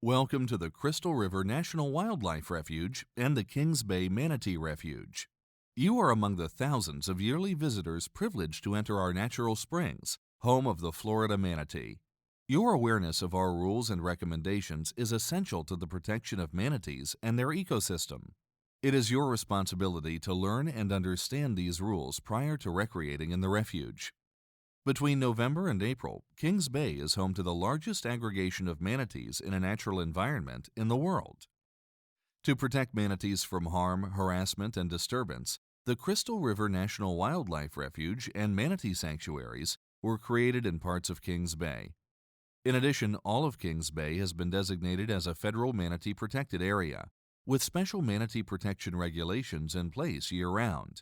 Welcome to the Crystal River National Wildlife Refuge and the Kings Bay Manatee Refuge. You are among the thousands of yearly visitors privileged to enter our natural springs, home of the Florida manatee. Your awareness of our rules and recommendations is essential to the protection of manatees and their ecosystem. It is your responsibility to learn and understand these rules prior to recreating in the refuge. Between November and April, Kings Bay is home to the largest aggregation of manatees in a natural environment in the world. To protect manatees from harm, harassment, and disturbance, the Crystal River National Wildlife Refuge and Manatee Sanctuaries were created in parts of Kings Bay. In addition, all of Kings Bay has been designated as a federal manatee protected area, with special manatee protection regulations in place year-round.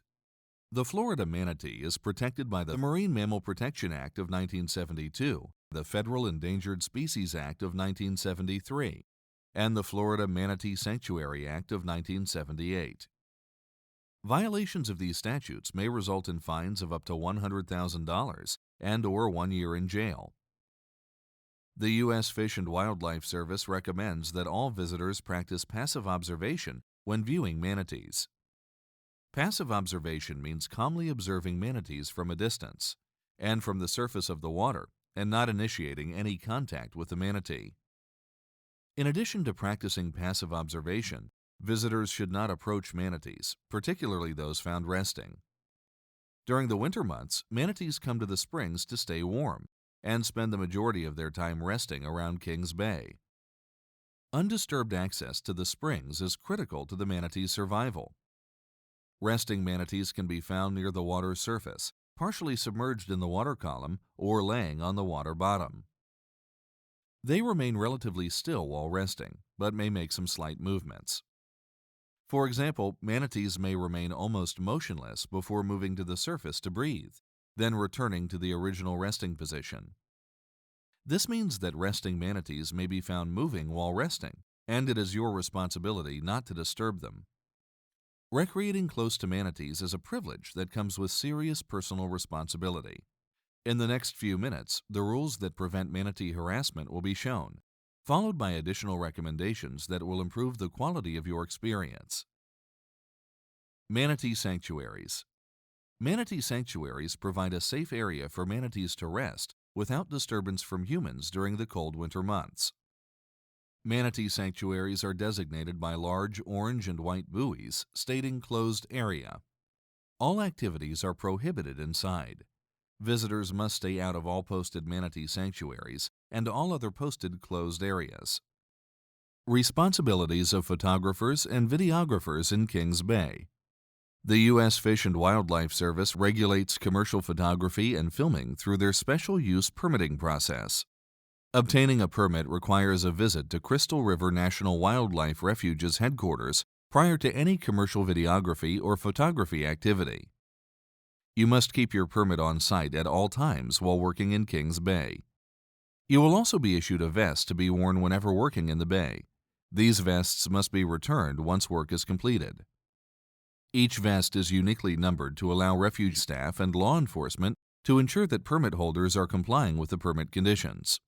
The Florida manatee is protected by the Marine Mammal Protection Act of 1972, the Federal Endangered Species Act of 1973, and the Florida Manatee Sanctuary Act of 1978. Violations of these statutes may result in fines of up to $100,000 and/or 1 year in jail. The U.S. Fish and Wildlife Service recommends that all visitors practice passive observation when viewing manatees. Passive observation means calmly observing manatees from a distance and from the surface of the water and not initiating any contact with the manatee. In addition to practicing passive observation, visitors should not approach manatees, particularly those found resting. During the winter months, manatees come to the springs to stay warm and spend the majority of their time resting around Kings Bay. Undisturbed access to the springs is critical to the manatee's survival. Resting manatees can be found near the water's surface, partially submerged in the water column or laying on the water bottom. They remain relatively still while resting, but may make some slight movements. For example, manatees may remain almost motionless before moving to the surface to breathe, then returning to the original resting position. This means that resting manatees may be found moving while resting, and it is your responsibility not to disturb them. Recreating close to manatees is a privilege that comes with serious personal responsibility. In the next few minutes, the rules that prevent manatee harassment will be shown, followed by additional recommendations that will improve the quality of your experience. Manatee Sanctuaries. Manatee sanctuaries provide a safe area for manatees to rest without disturbance from humans during the cold winter months. Manatee sanctuaries are designated by large orange and white buoys stating closed area. All activities are prohibited inside. Visitors must stay out of all posted manatee sanctuaries and all other posted closed areas. Responsibilities of photographers and videographers in Kings Bay. The U.S. Fish and Wildlife Service regulates commercial photography and filming through their special use permitting process. Obtaining a permit requires a visit to Crystal River National Wildlife Refuge's headquarters prior to any commercial videography or photography activity. You must keep your permit on site at all times while working in Kings Bay. You will also be issued a vest to be worn whenever working in the bay. These vests must be returned once work is completed. Each vest is uniquely numbered to allow refuge staff and law enforcement to ensure that permit holders are complying with the permit conditions.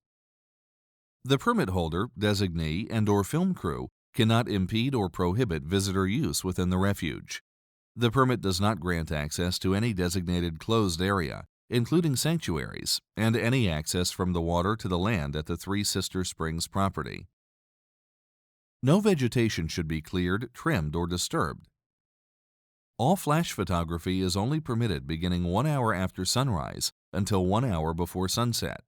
The permit holder, designee, and/or film crew cannot impede or prohibit visitor use within the refuge. The permit does not grant access to any designated closed area, including sanctuaries, and any access from the water to the land at the Three Sister Springs property. No vegetation should be cleared, trimmed, or disturbed. All flash photography is only permitted beginning 1 hour after sunrise until 1 hour before sunset.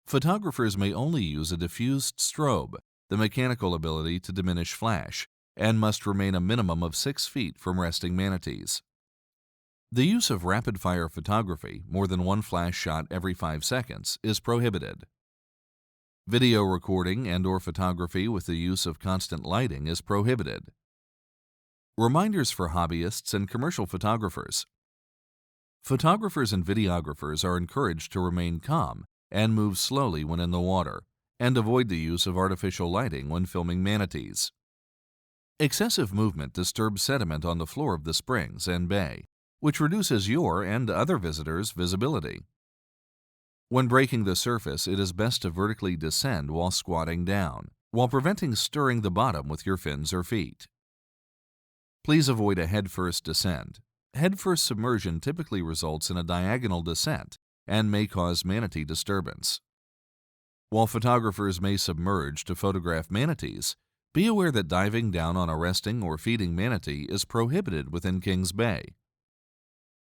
Photographers may only use a diffused strobe, the mechanical ability to diminish flash, and must remain a minimum of 6 feet from resting manatees. The use of rapid-fire photography, more than one flash shot every 5 seconds, is prohibited. Video recording and/or photography with the use of constant lighting is prohibited. Reminders for hobbyists and commercial photographers. Photographers and videographers are encouraged to remain calm and move slowly when in the water, and avoid the use of artificial lighting when filming manatees. Excessive movement disturbs sediment on the floor of the springs and bay, which reduces your and other visitors' visibility. When breaking the surface, it is best to vertically descend while squatting down, while preventing stirring the bottom with your fins or feet. Please avoid a head-first descent. Head-first submersion typically results in a diagonal descent and may cause manatee disturbance. While photographers may submerge to photograph manatees, be aware that diving down on a resting or feeding manatee is prohibited within Kings Bay.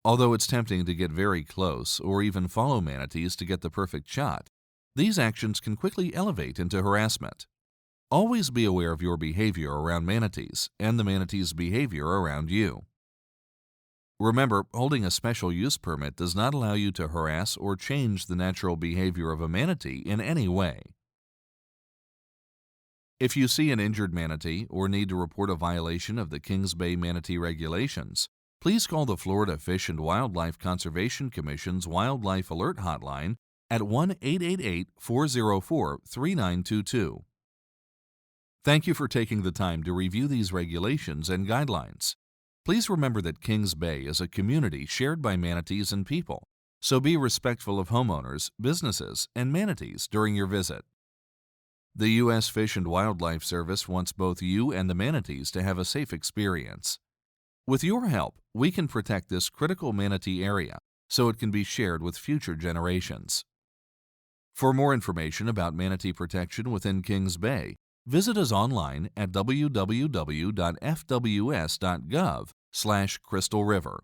Although it's tempting to get very close or even follow manatees to get the perfect shot, these actions can quickly elevate into harassment. Always be aware of your behavior around manatees and the manatee's behavior around you. Remember, holding a special use permit does not allow you to harass or change the natural behavior of a manatee in any way. If you see an injured manatee or need to report a violation of the Kings Bay manatee regulations, please call the Florida Fish and Wildlife Conservation Commission's Wildlife Alert Hotline at 1-888-404-3922. Thank you for taking the time to review these regulations and guidelines. Please remember that Kings Bay is a community shared by manatees and people, so be respectful of homeowners, businesses, and manatees during your visit. The U.S. Fish and Wildlife Service wants both you and the manatees to have a safe experience. With your help, we can protect this critical manatee area so it can be shared with future generations. For more information about manatee protection within Kings Bay, visit us online at www.fws.gov/Crystal River.